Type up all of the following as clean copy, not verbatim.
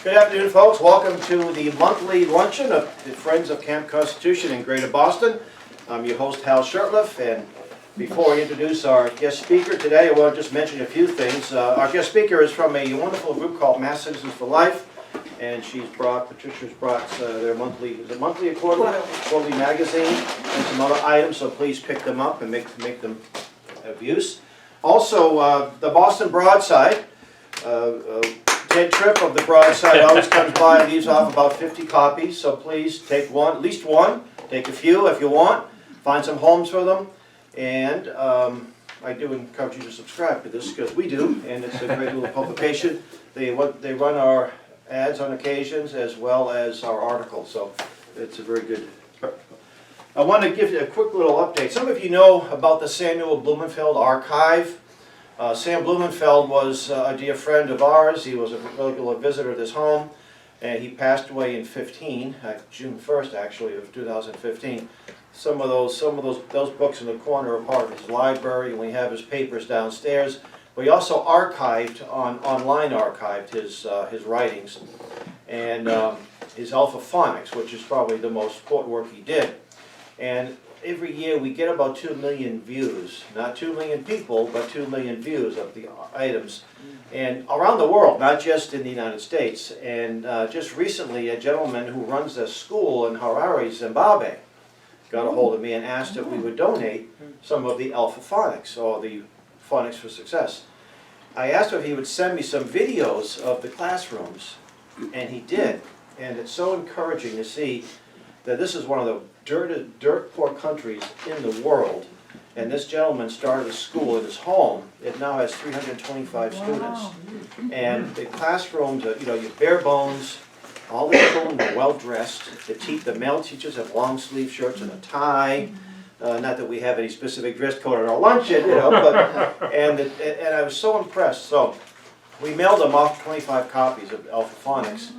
Good afternoon, folks. Welcome to the monthly luncheon of the Friends of Camp Constitution in Greater Boston. I'm your host, Hal Shurtleff, and before I introduce our guest speaker today, I want to just mention a few things. Our guest speaker is from a wonderful group called Mass Citizens for Life, and Patricia's brought their monthly, is it monthly or quarterly magazine, and some other items, so please pick them up and make them of use. Also, the Boston Broadside, Ted Tripp of the Broadside always comes by and leaves off about 50 copies, so please take one, at least one, take a few if you want, find some homes for them, and I do encourage you to subscribe to this because we do, and it's a great little publication. They run our ads on occasions as well as our articles, so it's a very good. I want to give you a quick little update. Some of you know about the Samuel Blumenfeld archive. Sam Blumenfeld was a dear friend of ours. He was a regular visitor to this home, and he passed away in June 1st actually of 2015. Some of those books in the corner are part of his library, and we have his papers downstairs. But he also online archived his writings, and his alphaphonics, which is probably the most important work he did. And every year we get about 2 million views, not 2 million people, but 2 million views of the items, and around the world, not just in the United States. And just recently, a gentleman who runs a school in Harare, Zimbabwe, got a hold of me and asked if we would donate some of the alphaphonics, or the phonics for success. I asked him if he would send me some videos of the classrooms, and he did. And it's so encouraging to see that this is one of the dirt poor countries in the world, and this gentleman started a school in his home. It now has 325 students, and the classrooms are, you bare bones. All the children are well dressed. The male teachers have long sleeve shirts and a tie. Not that we have any specific dress code at our luncheon, but and I was so impressed. So we mailed him off 25 copies of alphaphonics.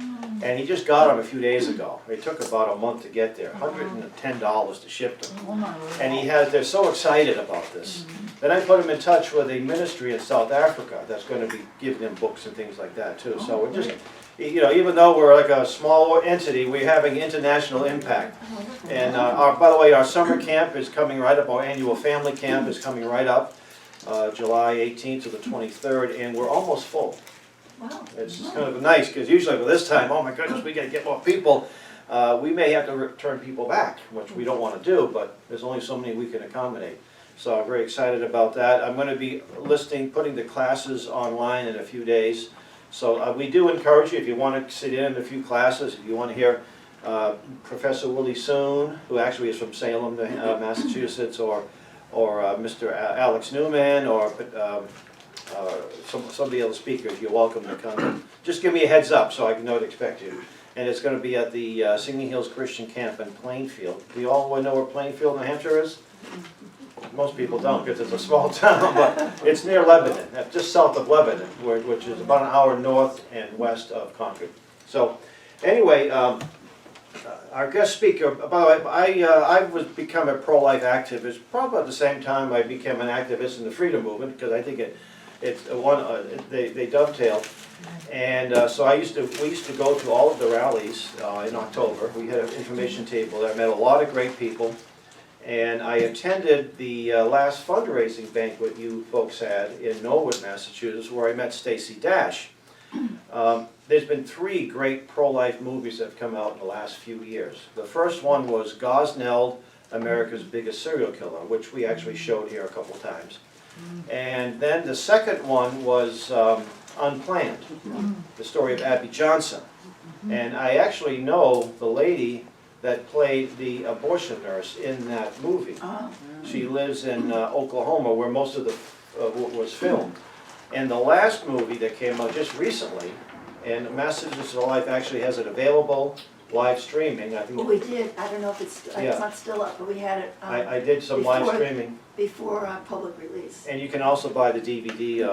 And he just got them a few days ago. It took about a month to get there, $110 to ship them. And they're so excited about this. Then I put him in touch with a ministry in South Africa that's going to be giving them books and things like that too. So we're just, even though we're like a small entity, we're having international impact. And by the way, our summer camp is coming right up. Our annual family camp is coming right up, July 18th to the 23rd, and we're almost full. Wow. It's just kind of nice, because usually for this time, oh my goodness, we got to get more people. We may have to return people back, which we don't want to do, but there's only so many we can accommodate. So I'm very excited about that. I'm going to be putting the classes online in a few days. So we do encourage you, if you want to sit in a few classes, if you want to hear Professor Willie Soon, who actually is from Salem, Massachusetts, or Mr. Alex Newman, or some of the other speakers, you're welcome to come. Just give me a heads up so I know to expect you. And it's going to be at the Singing Hills Christian Camp in Plainfield. Do you all know where Plainfield, New Hampshire is? Most people don't, because it's a small town, but it's near Lebanon, just south of Lebanon, which is about an hour north and west of Concord. So anyway, our guest speaker, by the way, I become a pro-life activist probably at the same time I became an activist in the freedom movement, because I think they dovetail. And so we used to go to all of the rallies in October. We had an information table there. I met a lot of great people. And I attended the last fundraising banquet you folks had in Norwood, Massachusetts, where I met Stacey Dash. There's been 3 great pro-life movies that have come out in the last few years. The first one was Gosnell, America's Biggest Serial Killer, which we actually showed here a couple times. And then the second one was Unplanned, the story of Abby Johnson. And I actually know the lady that played the abortion nurse in that movie. She lives in Oklahoma, where most of what was filmed. And the last movie that came out just recently, and Massachusetts for Life actually has it available, live streaming. I think. Well, we did. I don't know if it's not still up, but we had it. I did some live streaming before public release. And you can also buy the DVD,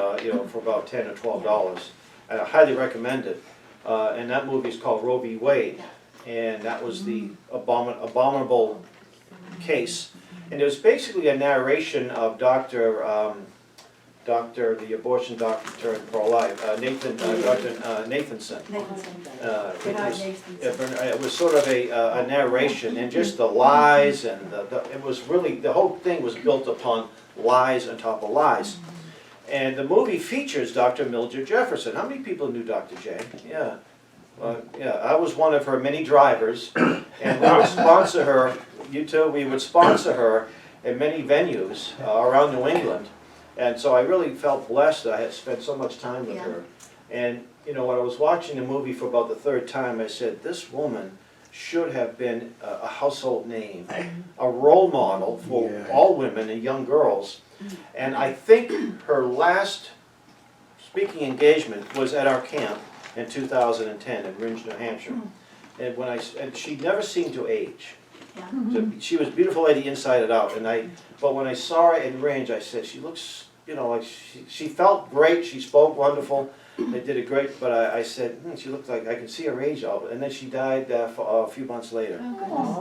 for about $10 or $12. I highly recommend it. And that movie is called Roe v. Wade, and that was the abominable case. And it was basically a narration of Dr. the abortion doctor turned pro-life, Dr. Nathanson. It was sort of a narration, and just the lies, and it was really, the whole thing was built upon lies on top of lies. And the movie features Dr. Mildred Jefferson. How many people knew Dr. J? Yeah. Yeah, I was one of her many drivers, and we would sponsor her, you too, we would sponsor her in many venues around New England. And so I really felt blessed that I had spent so much time with her. And, you know, when I was watching the movie for about the third time, I said, this woman should have been a household name, a role model for all women and young girls. And I think her last speaking engagement was at our camp in 2010 in Ringe, New Hampshire. And she never seemed to age. She was a beautiful lady inside and out. But when I saw her in Ringe, I said, she looks, you know, like she felt great. She spoke wonderful. They did it great. But I said, she looked like I can see her age of it. And then she died a few months later.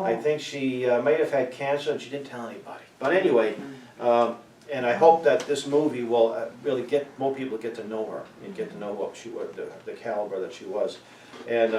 I think she may have had cancer and she didn't tell anybody. But anyway, and I hope that this movie will really get more people to get to know her and get to know what she was, the caliber that she was. And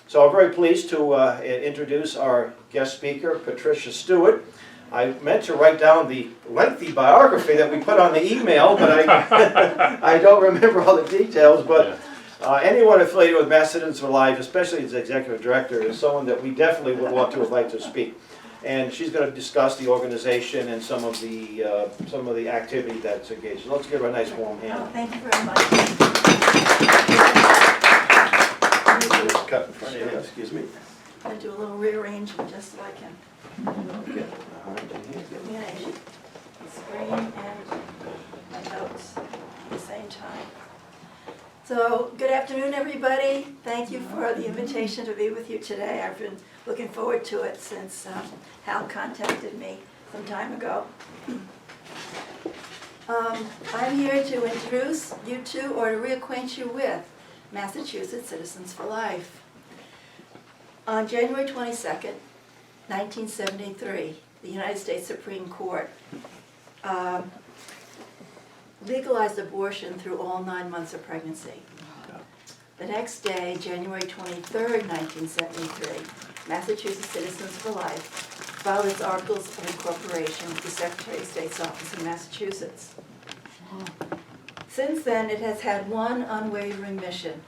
so I'm very pleased to introduce our guest speaker, Patricia Stewart. I meant to write down the lengthy biography that we put on the email, but I don't remember all the details. But anyone affiliated with Mass Citizens for Life, especially as executive director, is someone that we definitely would want to invite to speak. And she's going to discuss the organization and some of the activity that's engaged. So let's give her a nice warm hand. Oh, thank you very much. Just cut in front of you, excuse me. I'm going to do a little rearranging just so I can Okay. manage the screen and my notes at the same time. So, good afternoon, everybody. Thank you for the invitation to be with you today. I've been looking forward to it since Hal contacted me some time ago. I'm here to introduce you to, or to reacquaint you with, Massachusetts Citizens for Life. On January 22nd, 1973, the United States Supreme Court legalized abortion through all 9 months of pregnancy. The next day, January 23rd, 1973, Massachusetts Citizens for Life filed its Articles of Incorporation with the Secretary of State's office in Massachusetts. Since then, it has had one unwavering mission,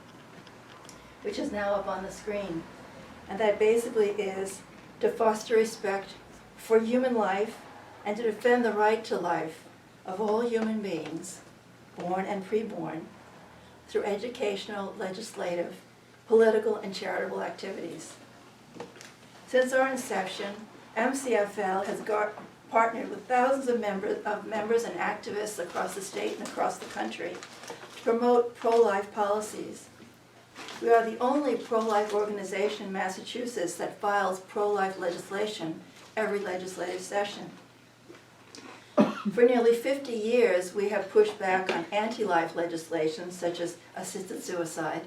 which is now up on the screen, and that basically is to foster respect for human life and to defend the right to life of all human beings, born and preborn, through educational, legislative, political, and charitable activities. Since our inception, MCFL has partnered with thousands of members and activists across the state and across the country to promote pro-life policies. We are the only pro-life organization in Massachusetts that files pro-life legislation every legislative session. For nearly 50 years, we have pushed back on anti-life legislation such as assisted suicide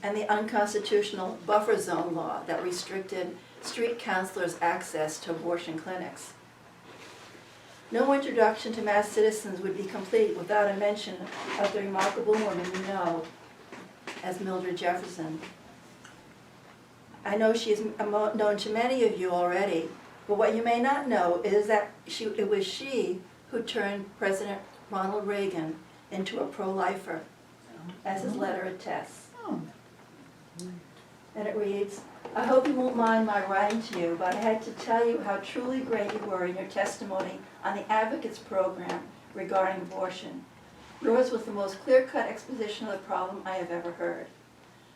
and the unconstitutional buffer zone law that restricted street counselors' access to abortion clinics. No introduction to Mass Citizens would be complete without a mention of the remarkable woman we know as Mildred Jefferson. I know she is known to many of you already, but what you may not know is that it was she who turned President Ronald Reagan into a pro-lifer, as his letter attests. And it reads, I hope you won't mind my writing to you, but I had to tell you how truly great you were in your testimony on the Advocates Program regarding abortion. Yours was the most clear-cut exposition of the problem I have ever heard.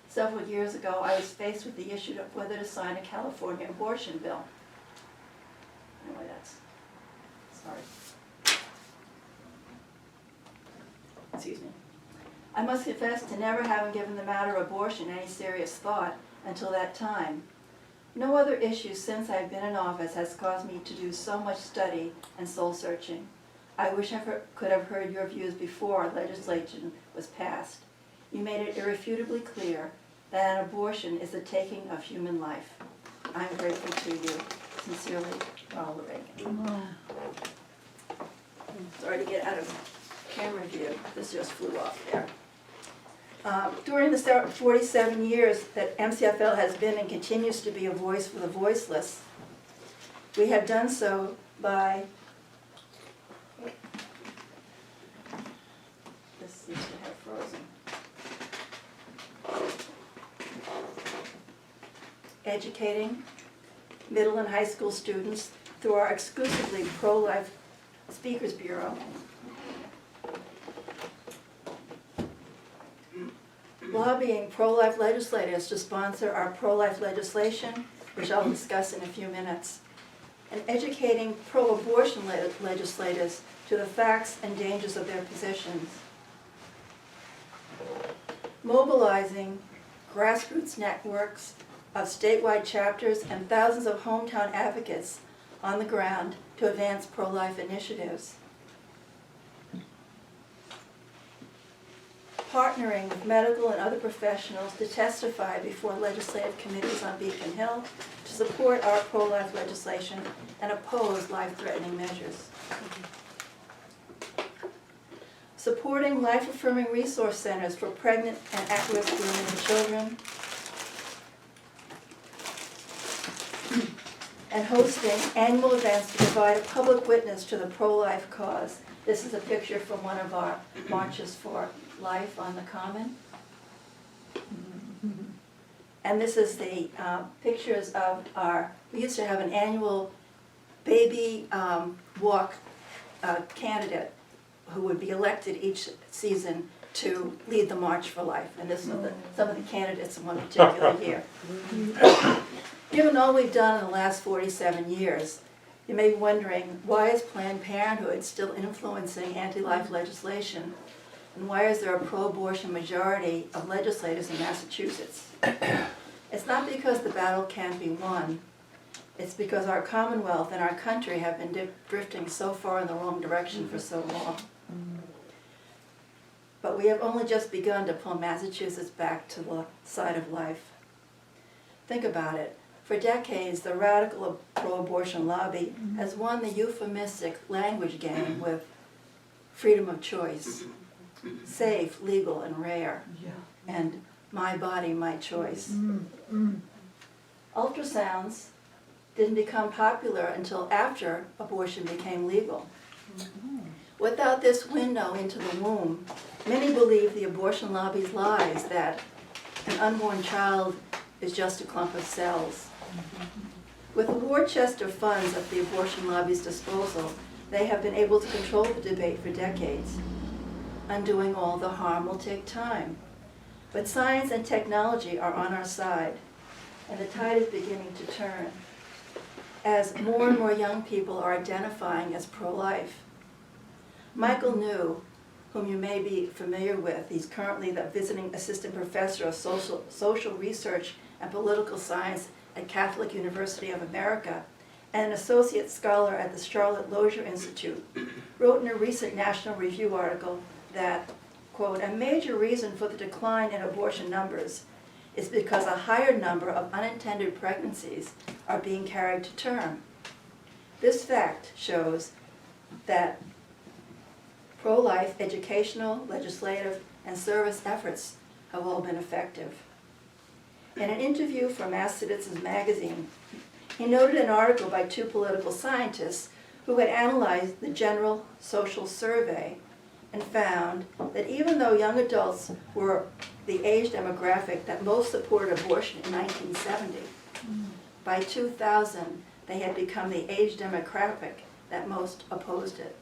Several years ago, I was faced with the issue of whether to sign a California abortion bill. Anyway, sorry. Excuse me. I must confess to never having given the matter of abortion any serious thought until that time. No other issue since I've been in office has caused me to do so much study and soul-searching. I wish I could have heard your views before legislation was passed. You made it irrefutably clear that an abortion is the taking of human life. I am grateful to you. Sincerely, Ronald Reagan. Sorry to get out of camera view. you. This just flew off there. During the 47 years that MCFL has been and continues to be a voice for the voiceless, we have done so by, this seems to have frozen, educating middle and high school students through our exclusively pro-life Speakers Bureau, lobbying pro-life legislators to sponsor our pro-life legislation, which I'll discuss in a few minutes, and educating pro-abortion legislators to the facts and dangers of their positions, mobilizing grassroots networks of statewide chapters and thousands of hometown advocates on the ground to advance pro-life initiatives, partnering with medical and other professionals to testify before legislative committees on Beacon Hill to support our pro-life legislation and oppose life-threatening measures. Supporting life-affirming resource centers for pregnant and at-risk women and children, and hosting annual events to provide a public witness to the pro-life cause. This is a picture from one of our marches for life on the Common. And this is the pictures of we used to have an annual baby walk candidate who would be elected each season to lead the March for Life. And this is some of the candidates in one particular year. Given all we've done in the last 47 years, you may be wondering, why is Planned Parenthood still influencing anti-life legislation? And why is there a pro-abortion majority of legislators in Massachusetts? It's not because the battle can't be won. It's because our Commonwealth and our country have been drifting so far in the wrong direction for so long. But we have only just begun to pull Massachusetts back to the side of life. Think about it. For decades, the radical pro-abortion lobby has won the euphemistic language game with freedom of choice, safe, legal, and rare, and my body, my choice. Ultrasounds didn't become popular until after abortion became legal. Without this window into the womb, many believe the abortion lobby's lies that an unborn child is just a clump of cells. With a war chest of funds at the abortion lobby's disposal, they have been able to control the debate for decades. Undoing all the harm will take time. But science and technology are on our side, and the tide is beginning to turn as more and more young people are identifying as pro-life. Michael New, whom you may be familiar with, he's currently the visiting assistant professor of social research and political science at Catholic University of America, and an associate scholar at the Charlotte Lozier Institute, wrote in a recent National Review article that, quote, a major reason for the decline in abortion numbers is because a higher number of unintended pregnancies are being carried to term. This fact shows that pro-life educational, legislative, and service efforts have all been effective. In an interview for Mass Citizens magazine, he noted an article by two political scientists who had analyzed the General Social Survey and found that even though young adults were the age demographic that most supported abortion in 1970, by 2000 they had become the age demographic that most opposed it.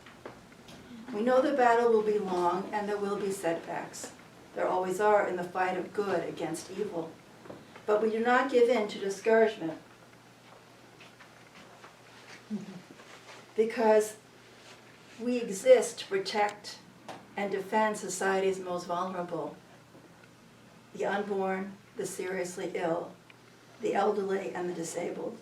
We know the battle will be long and there will be setbacks. There always are in the fight of good against evil. But we do not give in to discouragement because we exist to protect and defend society's most vulnerable, the unborn, the seriously ill, the elderly, and the disabled.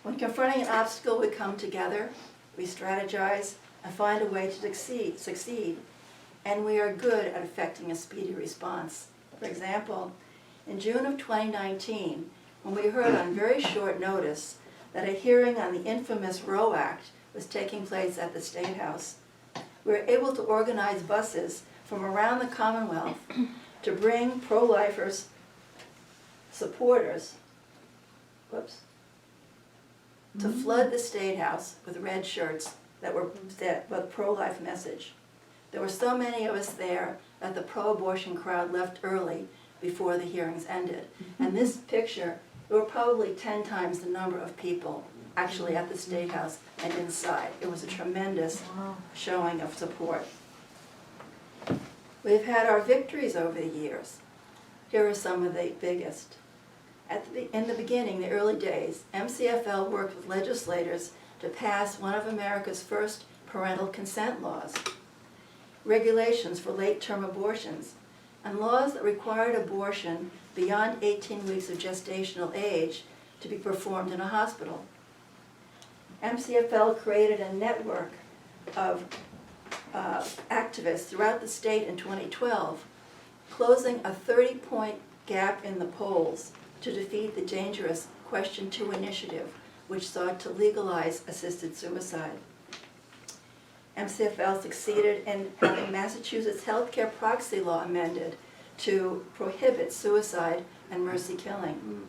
When confronting an obstacle, we come together, we strategize, and find a way to succeed, and we are good at effecting a speedy response. For example, in June of 2019, when we heard on very short notice that a hearing on the infamous Roe Act was taking place at the State House, we were able to organize buses from around the Commonwealth to bring pro-lifers, supporters, to flood the State House with red shirts that were with a pro-life message. There were so many of us there that the pro-abortion crowd left early before the hearings ended. And this picture, there were probably 10 times the number of people actually at the State House and inside. It was a tremendous showing of support. We've had our victories over the years. Here are some of the biggest. In the beginning, the early days, MCFL worked with legislators to pass one of America's first parental consent laws, regulations for late-term abortions, and laws that required abortion beyond 18 weeks of gestational age to be performed in a hospital. MCFL created a network of activists throughout the state in 2012, closing a 30-point gap in the polls to defeat the dangerous Question 2 initiative, which sought to legalize assisted suicide. MCFL succeeded in having Massachusetts healthcare proxy law amended to prohibit suicide and mercy killing.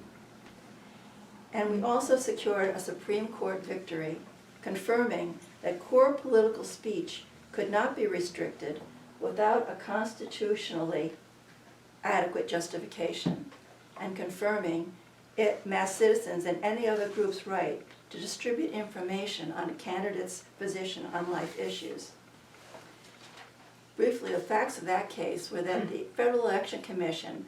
And we also secured a Supreme Court victory confirming that core political speech could not be restricted without a constitutionally adequate justification, and confirming mass citizens and any other group's right to distribute information on a candidate's position on life issues. Briefly, the facts of that case were that the Federal Election Commission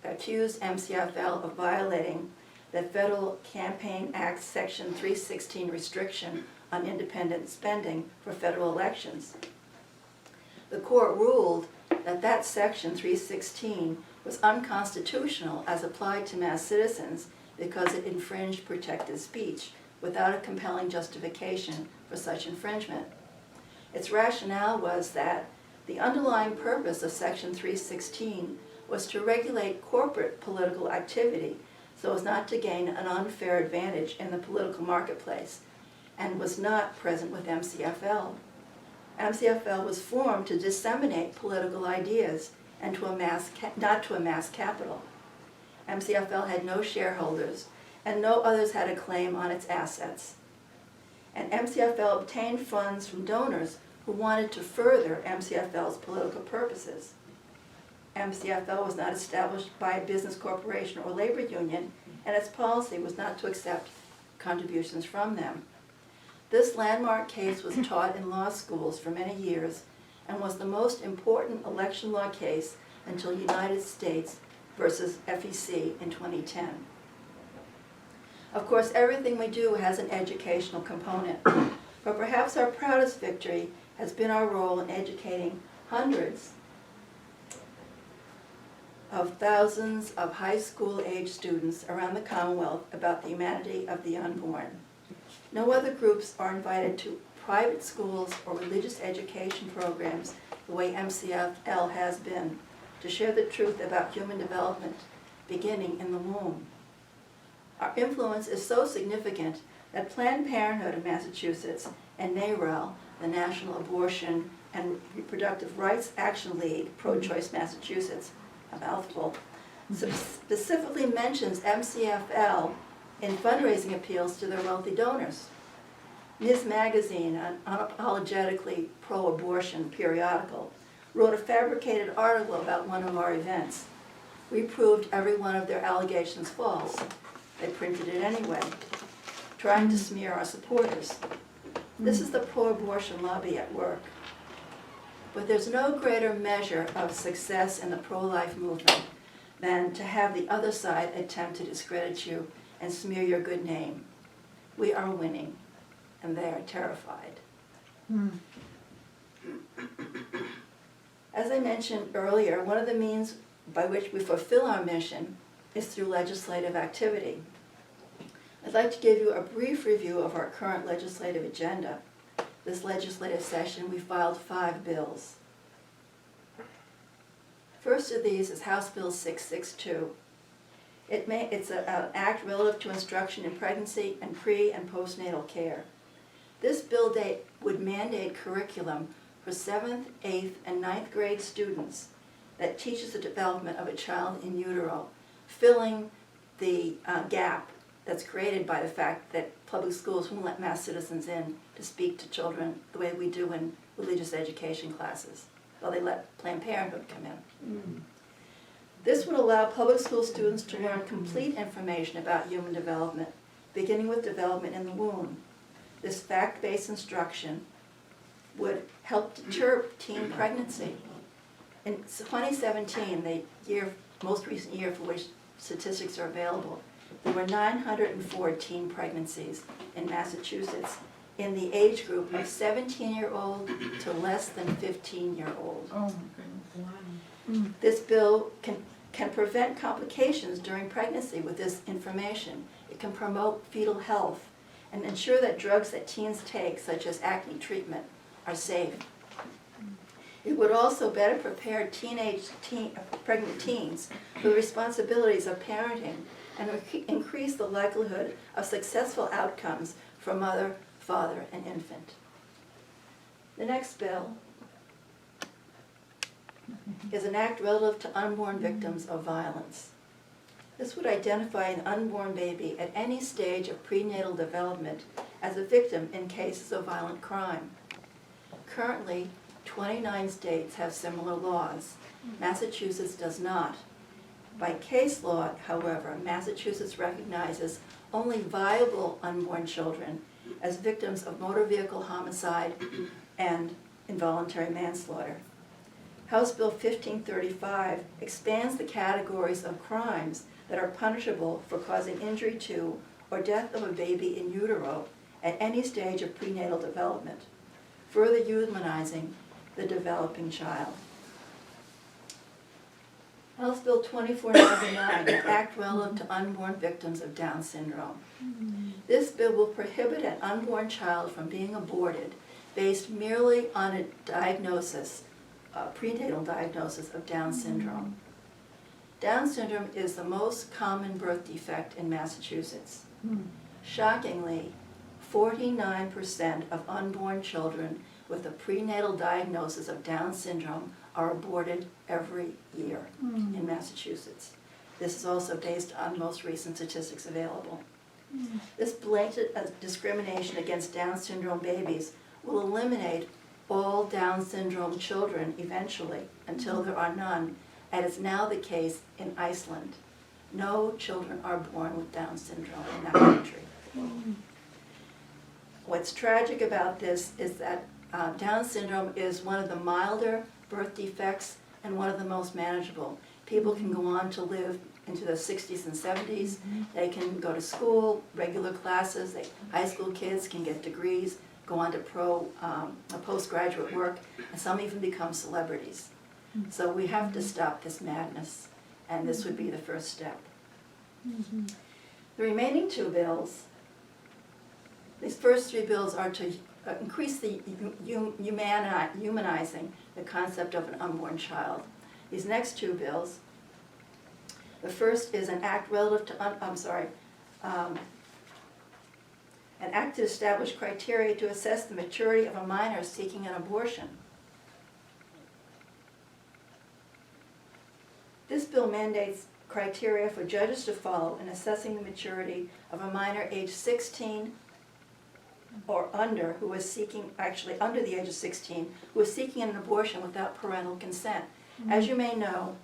accused MCFL of violating the Federal Campaign Act Section 316 restriction on independent spending for federal elections. The court ruled that that Section 316 was unconstitutional as applied to mass citizens because it infringed protected speech without a compelling justification for such infringement. Its rationale was that the underlying purpose of Section 316 was to regulate corporate political activity so as not to gain an unfair advantage in the political marketplace, and was not present with MCFL. MCFL was formed to disseminate political ideas and not to amass capital. MCFL had no shareholders, and no others had a claim on its assets. And MCFL obtained funds from donors who wanted to further MCFL's political purposes. MCFL was not established by a business corporation or labor union, and its policy was not to accept contributions from them. This landmark case was taught in law schools for many years and was the most important election law case until United States versus FEC in 2010. Of course, everything we do has an educational component, but perhaps our proudest victory has been our role in educating hundreds of thousands of high school age students around the Commonwealth about the humanity of the unborn. No other groups are invited to private schools or religious education programs the way MCFL has been, to share the truth about human development beginning in the womb. Our influence is so significant that Planned Parenthood of Massachusetts and NARAL, the National Abortion and Reproductive Rights Action League, Pro-Choice Massachusetts, a mouthful, specifically mentions MCFL in fundraising appeals to their wealthy donors. Ms. Magazine, an unapologetically pro-abortion periodical, wrote a fabricated article about one of our events. We proved every one of their allegations false. They printed it anyway, trying to smear our supporters. This is the pro-abortion lobby at work. But there's no greater measure of success in the pro-life movement than to have the other side attempt to discredit you and smear your good name. We are winning, and they are terrified. As I mentioned earlier, one of the means by which we fulfill our mission is through legislative activity. I'd like to give you a brief review of our current legislative agenda. This legislative session, we filed 5 bills. First of these is House Bill 662. It's an act relative to instruction in pregnancy and pre- and postnatal care. This bill would mandate curriculum for 7th, 8th, and 9th grade students that teaches the development of a child in utero, filling the gap that's created by the fact that public schools won't let mass citizens in to speak to children the way we do in religious education classes. Well, they let Planned Parenthood come in. This would allow public school students to learn complete information about human development, beginning with development in the womb. This fact-based instruction would help deter teen pregnancy. In 2017, the most recent year for which statistics are available, there were 904 teen pregnancies in Massachusetts in the age group of 17-year-old to less than 15-year-old. Oh my goodness, wow. This bill can prevent complications during pregnancy with this information. It can promote fetal health and ensure that drugs that teens take, such as acne treatment, are safe. It would also better prepare pregnant teens for the responsibilities of parenting and increase the likelihood of successful outcomes for mother, father, and infant. The next bill is an act relative to unborn victims of violence. This would identify an unborn baby at any stage of prenatal development as a victim in cases of violent crime. Currently, 29 states have similar laws. Massachusetts does not. By case law, however, Massachusetts recognizes only viable unborn children as victims of motor vehicle homicide and involuntary manslaughter. House Bill 1535 expands the categories of crimes that are punishable for causing injury to or death of a baby in utero at any stage of prenatal development, further humanizing the developing child. House Bill 2499, an act relative to unborn victims of Down syndrome. This bill will prohibit an unborn child from being aborted based merely on a diagnosis, a prenatal diagnosis of Down syndrome. Down syndrome is the most common birth defect in Massachusetts. Shockingly, 49% of unborn children with a prenatal diagnosis of Down syndrome are aborted every year in Massachusetts. This is also based on most recent statistics available. This blatant discrimination against Down syndrome babies will eliminate all Down syndrome children eventually, until there are none, and is now the case in Iceland. No children are born with Down syndrome in that country. What's tragic about this is that Down syndrome is one of the milder birth defects and one of the most manageable. People can go on to live into their 60s and 70s. They can go to school, regular classes. High school kids can get degrees, go on to postgraduate work, and some even become celebrities. So we have to stop this madness, and this would be the first step. The remaining two bills, these first three bills are to increase the humanizing the concept of an unborn child. These next two bills, the first is an act relative to, an act to establish criteria to assess the maturity of a minor seeking an abortion. This bill mandates criteria for judges to follow in assessing the maturity of a minor age 16 or under who is seeking, actually under the age of 16, who is seeking an abortion without parental consent. As you may know,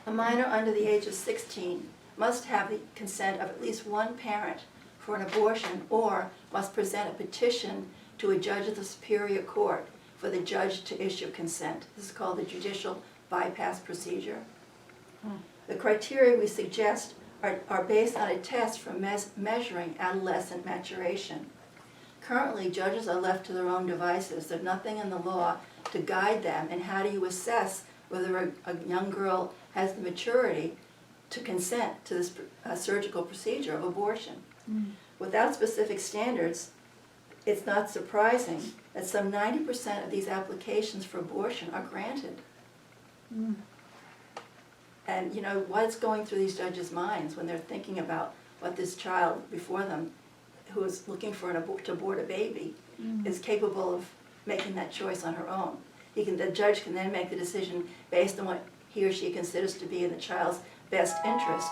a minor under the age of 16 must have the consent of at least one parent for an abortion, or must present a petition to a judge of the Superior Court for the judge to issue consent. This is called the judicial bypass procedure. The criteria we suggest are based on a test for measuring adolescent maturation. Currently, judges are left to their own devices. There's nothing in the law to guide them in how do you assess whether a young girl has the maturity to consent to this surgical procedure of abortion. Without specific standards, it's not surprising that some 90% of these applications for abortion are granted. And you know, what's going through these judges' minds when they're thinking about what this child before them, who is looking for to abort a baby, is capable of making that choice on her own. The judge can then make the decision based on what he or she considers to be in the child's best interest.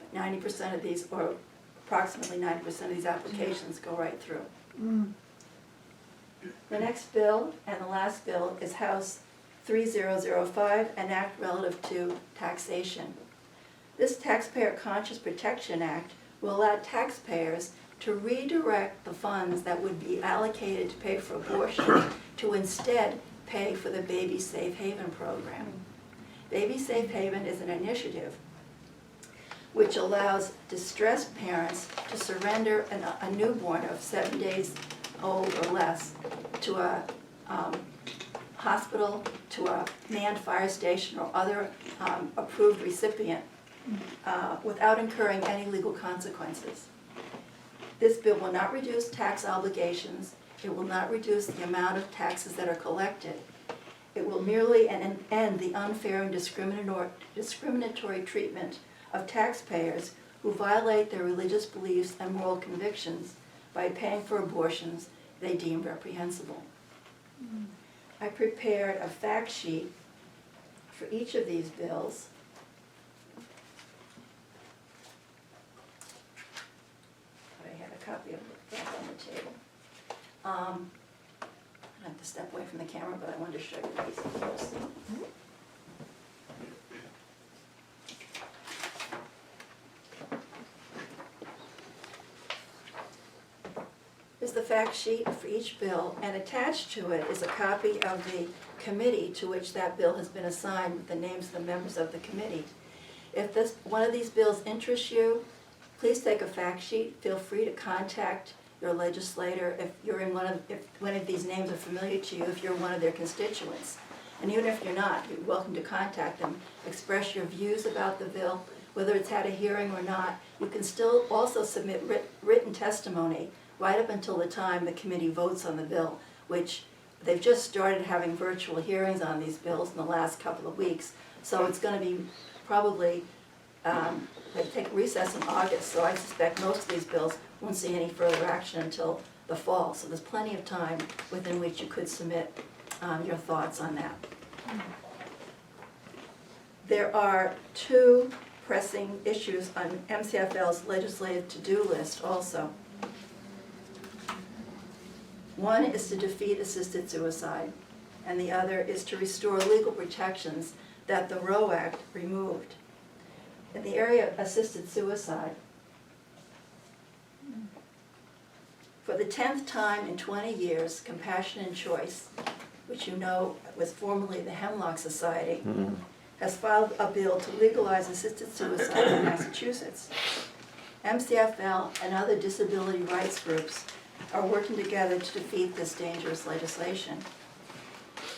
But 90% of these, or approximately 90% of these applications go right through. The next bill, and the last bill, is House 3005, an act relative to taxation. This Taxpayer Conscious Protection Act will allow taxpayers to redirect the funds that would be allocated to pay for abortion to instead pay for the Baby Safe Haven program. Baby Safe Haven is an initiative which allows distressed parents to surrender a newborn of 7 days old or less to a hospital, to a manned fire station or other approved recipient without incurring any legal consequences. This bill will not reduce tax obligations. It will not reduce the amount of taxes that are collected. It will merely end the unfair and discriminatory treatment of taxpayers who violate their religious beliefs and moral convictions by paying for abortions they deem reprehensible. I prepared a fact sheet for each of these bills. I had a copy of it on the table. I have to step away from the camera, but I wanted to show you these closely. Is the fact sheet for each bill, and attached to it is a copy of the committee to which that bill has been assigned with the names of the members of the committee. If one of these bills interests you, please take a fact sheet. Feel free to contact your legislator if one of these names are familiar to you, if you're one of their constituents. And even if you're not, you're welcome to contact them, express your views about the bill, whether it's had a hearing or not. You can still also submit written testimony right up until the time the committee votes on the bill, which they've just started having virtual hearings on these bills in the last couple of weeks. So it's going to be probably, they take recess in August, so I suspect most of these bills won't see any further action until the fall. So there's plenty of time within which you could submit your thoughts on that. There are two pressing issues on MCFL's legislative to-do list also. One is to defeat assisted suicide, and the other is to restore legal protections that the Roe Act removed. In the area of assisted suicide, for the 10th time in 20 years, Compassion and Choice, which you know was formerly the Hemlock Society, has filed a bill to legalize assisted suicide in Massachusetts. MCFL and other disability rights groups are working together to defeat this dangerous legislation.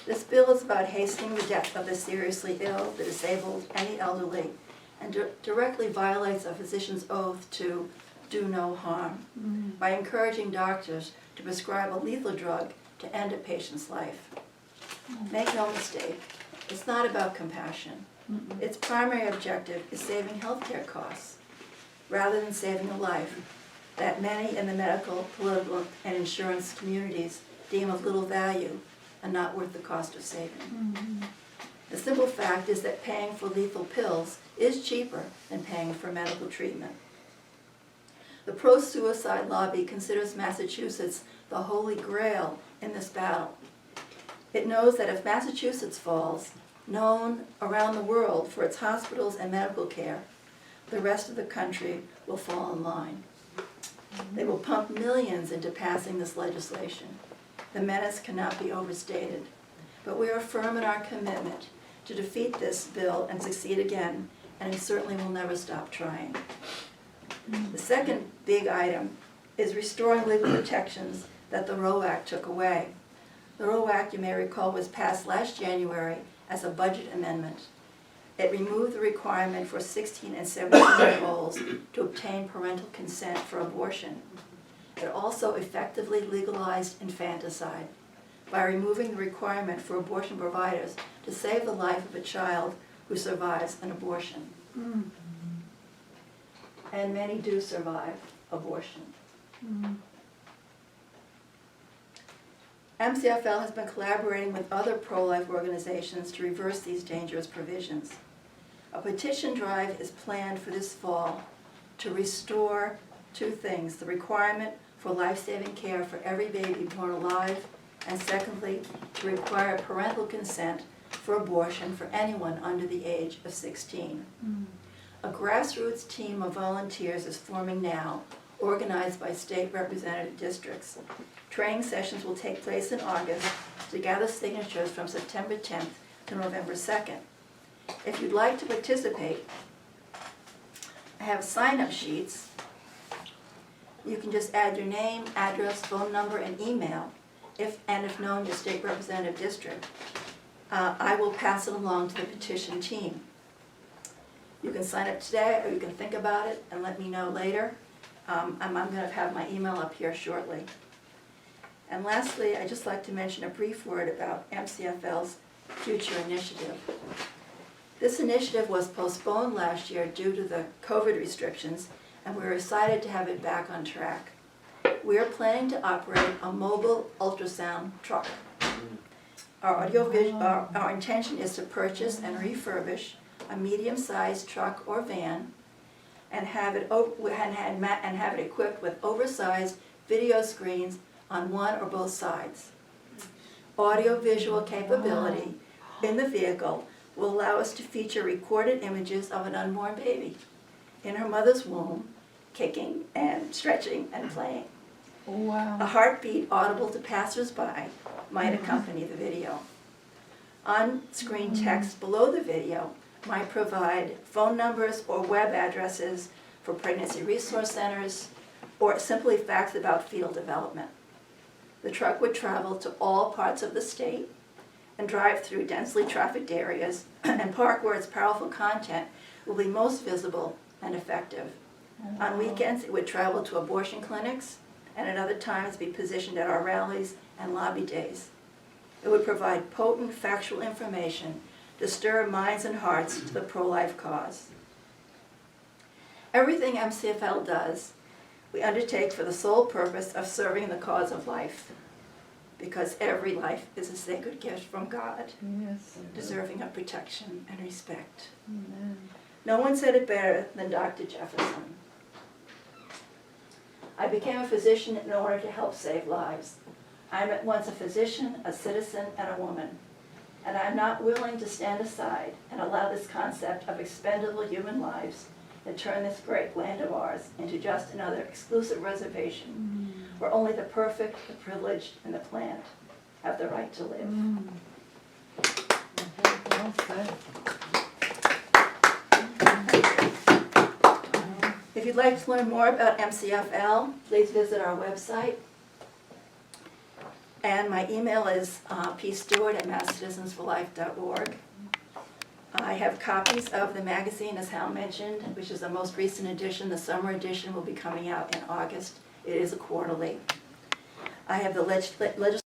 This bill is about hastening the death of the seriously ill, the disabled, and the elderly, and directly violates a physician's oath to do no harm by encouraging doctors to prescribe a lethal drug to end a patient's life. Make no mistake, it's not about compassion. Its primary objective is saving healthcare costs, rather than saving a life that many in the medical, political, and insurance communities deem of little value and not worth the cost of saving. The simple fact is that paying for lethal pills is cheaper than paying for medical treatment. The pro-suicide lobby considers Massachusetts the holy grail in this battle. It knows that if Massachusetts falls, known around the world for its hospitals and medical care, the rest of the country will fall in line. They will pump millions into passing this legislation. The menace cannot be overstated. But we are firm in our commitment to defeat this bill and succeed again, and we certainly will never stop trying. The second big item is restoring legal protections that the Roe Act took away. The Roe Act, you may recall, was passed last January as a budget amendment. It removed the requirement for 16 and 17-year-olds to obtain parental consent for abortion. It also effectively legalized infanticide by removing the requirement for abortion providers to save the life of a child who survives an abortion. And many do survive abortion. MCFL has been collaborating with other pro-life organizations to reverse these dangerous provisions. A petition drive is planned for this fall to restore two things: the requirement for life-saving care for every baby born alive, and secondly, to require parental consent for abortion for anyone under the age of 16. A grassroots team of volunteers is forming now, organized by state representative districts. Training sessions will take place in August to gather signatures from September 10th to November 2nd. If you'd like to participate, I have sign-up sheets. You can just add your name, address, phone number, and email, if known your state representative district. I will pass it along to the petition team. You can sign up today, or you can think about it and let me know later. I'm going to have my email up here shortly. And lastly, I'd just like to mention a brief word about MCFL's future initiative. This initiative was postponed last year due to the COVID restrictions, and we're excited to have it back on track. We are planning to operate a mobile ultrasound truck. Our intention is to purchase and refurbish a medium-sized truck or van and have it equipped with oversized video screens on one or both sides. Audio-visual capability in the vehicle will allow us to feature recorded images of an unborn baby in her mother's womb, kicking and stretching and playing. Wow. A heartbeat audible to passersby might accompany the video. On-screen text below the video might provide phone numbers or web addresses for pregnancy resource centers, or simply facts about fetal development. The truck would travel to all parts of the state and drive through densely trafficked areas and park where its powerful content will be most visible and effective. On weekends, it would travel to abortion clinics, and at other times be positioned at our rallies and lobby days. It would provide potent factual information to stir minds and hearts to the pro-life cause. Everything MCFL does, we undertake for the sole purpose of serving the cause of life, because every life is a sacred gift from God, Yes. deserving of protection and respect. Amen. No one said it better than Dr. Jefferson. I became a physician in order to help save lives. I'm at once a physician, a citizen, and a woman. And I'm not willing to stand aside and allow this concept of expendable human lives to turn this great land of ours into just another exclusive reservation where only the perfect, the privileged, and the planned have the right to live. Well said. If you'd like to learn more about MCFL, please visit our website. And my email is pstewart@masscitizensforlife.org. I have copies of the magazine, as Hal mentioned, which is the most recent edition. The summer edition will be coming out in August. It is a quarterly. I have the legislative